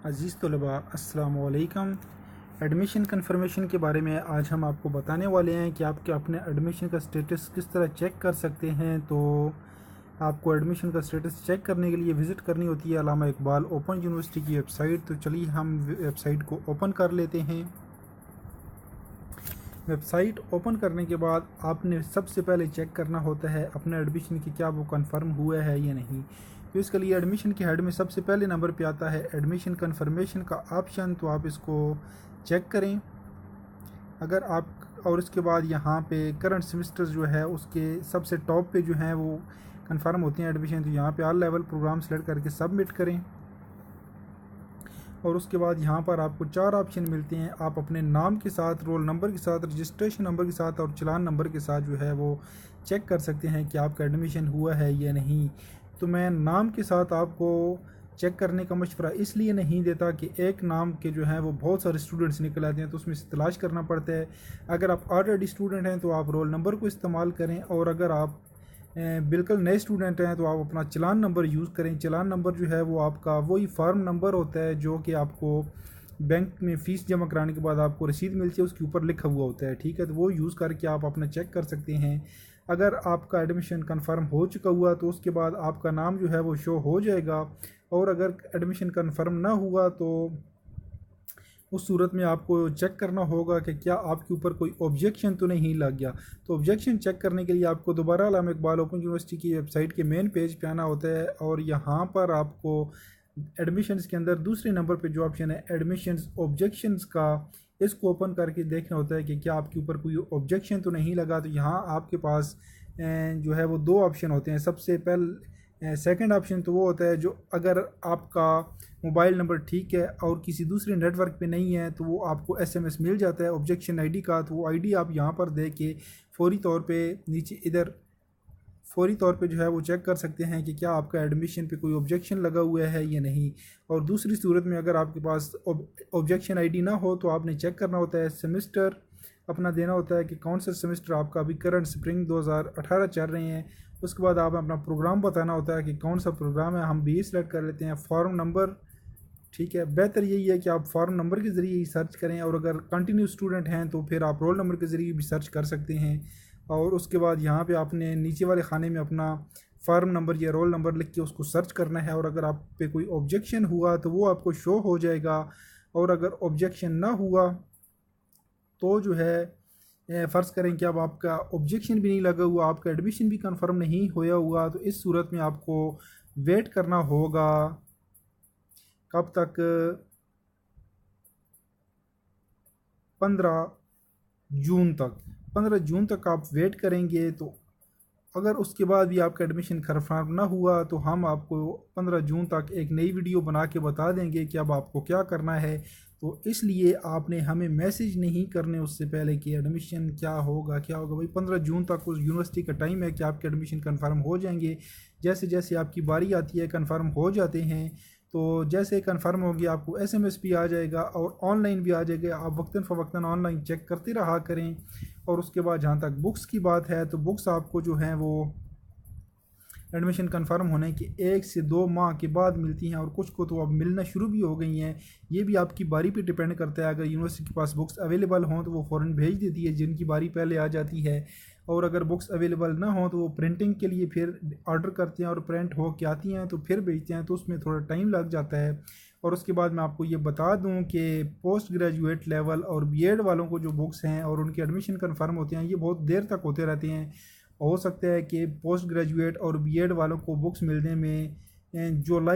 अज़ीज़ तलबा अस्सलाम वालेकुम। एडमिशन कन्फर्मेशन के बारे में आज हम आपको बताने वाले हैं कि आपके अपने एडमिशन का स्टेटस किस तरह चेक कर सकते हैं। तो आपको एडमिशन का स्टेटस चेक करने के लिए विज़िट करनी होती है अल्लामा इकबाल ओपन यूनिवर्सिटी की वेबसाइट। तो चलिए हम वेबसाइट को ओपन कर लेते हैं। वेबसाइट ओपन करने के बाद आपने सबसे पहले चेक करना होता है अपने एडमिशन की क्या वो कंफर्म हुआ है या नहीं। तो इसके लिए एडमिशन के हेड में सबसे पहले नंबर पे आता है एडमिशन कन्फर्मेशन का ऑप्शन। तो आप इसको चेक करें अगर आप, और इसके बाद यहाँ पे करंट सेमेस्टर जो है उसके सबसे टॉप पे जो हैं वो कंफर्म होते हैं एडमिशन। तो यहाँ पे ऑल लेवल प्रोग्राम सेलेक्ट करके सबमिट करें और उसके बाद यहाँ पर आपको 4 ऑप्शन मिलते हैं। आप अपने नाम के साथ, रोल नंबर के साथ, रजिस्ट्रेशन नंबर के साथ और चलान नंबर के साथ जो है वो चेक कर सकते हैं कि आपका एडमिशन हुआ है या नहीं। तो मैं नाम के साथ आपको चेक करने का मशवरा इसलिए नहीं देता कि एक नाम के जो हैं वो बहुत सारे स्टूडेंट्स निकल आते हैं तो उसमें से तलाश करना पड़ता है। अगर आप ऑलरेडी स्टूडेंट हैं तो आप रोल नंबर को इस्तेमाल करें, और अगर आप बिल्कुल नए स्टूडेंट हैं तो आप अपना चलान नंबर यूज़ करें। चलान नंबर जो है वो आपका वही फार्म नंबर होता है जो कि आपको बैंक में फ़ीस जमा कराने के बाद आपको रसीद मिलती है, उसके ऊपर लिखा हुआ होता है, ठीक है। तो वो यूज़ करके आप अपना चेक कर सकते हैं। अगर आपका एडमिशन कंफर्म हो चुका हुआ तो उसके बाद आपका नाम जो है वो शो हो जाएगा, और अगर एडमिशन कंफर्म ना हुआ तो उस सूरत में आपको चेक करना होगा कि क्या आपके ऊपर कोई ऑब्जेक्शन तो नहीं लग गया। तो ऑब्जेक्शन चेक करने के लिए आपको दोबारा अल्लामा इकबाल ओपन यूनिवर्सिटी की वेबसाइट के मेन पेज पे आना होता है, और यहाँ पर आपको एडमिशन्स के अंदर दूसरे नंबर पे जो ऑप्शन है एडमिशन्स ऑब्जेक्शंस का, इसको ओपन करके देखना होता है कि क्या आपके ऊपर कोई ऑब्जेक्शन तो नहीं लगा। तो यहाँ आपके पास जो है वो 2 ऑप्शन होते हैं। सबसे पहले सेकंड ऑप्शन तो वो होता है जो अगर आपका मोबाइल नंबर ठीक है और किसी दूसरे नेटवर्क पे नहीं है तो वो आपको एसएमएस मिल जाता है ऑब्जेक्शन आईडी का। तो वो आईडी आप यहाँ पर दे के फौरी तौर पे नीचे इधर फौरी तौर पे जो है वो चेक कर सकते हैं कि क्या आपका एडमिशन पे कोई ऑब्जेक्शन लगा हुआ है या नहीं। और दूसरी सूरत में अगर आपके पास ऑब्जेक्शन आईडी ना हो तो आपने चेक करना होता है सेमेस्टर अपना देना होता है कि कौन सा सेमेस्टर आपका अभी करंट स्प्रिंग 2018 चल रहे हैं। उसके बाद आप अपना प्रोग्राम बताना होता है कि कौन सा प्रोग्राम है। हम बी सेलेक्ट कर लेते हैं, फॉर्म नंबर, ठीक है। बेहतर यही है कि आप फॉर्म नंबर के ज़रिए ही सर्च करें, और अगर कंटिन्यू स्टूडेंट हैं तो फिर आप रोल नंबर के ज़रिए भी सर्च कर सकते हैं। और उसके बाद यहाँ पे आपने नीचे वाले खाने में अपना फॉर्म नंबर या रोल नंबर लिख के उसको सर्च करना है, और अगर आप पे कोई ऑब्जेक्शन हुआ तो वो आपको शो हो जाएगा। और अगर ऑब्जेक्शन ना हुआ तो जो है फ़र्ज़ करें कि अब आपका ऑब्जेक्शन भी नहीं लगा हुआ, आपका एडमिशन भी कंफर्म नहीं होया हुआ, तो इस सूरत में आपको वेट करना होगा कब तक, 15 जून तक। 15 जून तक आप वेट करेंगे। तो अगर उसके बाद भी आपका एडमिशन कंफर्म ना हुआ तो हम आपको 15 जून तक एक नई वीडियो बना के बता देंगे कि अब आपको क्या करना है। तो इसलिए आपने हमें मैसेज नहीं करने उससे पहले कि एडमिशन क्या होगा भाई। 15 जून तक उस यूनिवर्सिटी का टाइम है कि आपके एडमिशन कंफर्म हो जाएंगे। जैसे जैसे आपकी बारी आती है कंफर्म हो जाते हैं। तो जैसे कंफर्म होगी आपको एसएमएस भी आ जाएगा और ऑनलाइन भी आ जाएगा। आप वक्तन फ़वक्तन ऑनलाइन चेक करते रहा करें। और उसके बाद जहाँ तक बुक्स की बात है तो बुक्स आपको जो हैं वो एडमिशन कंफर्म होने के 1 से 2 माह के बाद मिलती हैं, और कुछ को तो अब मिलना शुरू भी हो गई हैं। ये भी आपकी बारी पे डिपेंड करता है। अगर यूनिवर्सिटी के पास बुक्स अवेलेबल हों तो वो फ़ौरन भेज देती है जिनकी बारी पहले आ जाती है, और अगर बुक्स अवेलेबल ना हो तो वो प्रिंटिंग के लिए फिर ऑर्डर करते हैं और प्रिंट हो के आती हैं तो फिर भेजते हैं, तो उसमें थोड़ा टाइम लग जाता है। और उसके बाद मैं आपको ये बता दूं कि पोस्ट ग्रेजुएट लेवल और बीएड वालों को जो बुक्स हैं और उनके एडमिशन कंफर्म होते हैं ये बहुत देर तक होते रहते हैं। हो सकता है कि पोस्ट ग्रेजुएट और बीएड वालों को बुक्स मिलने में जुलाई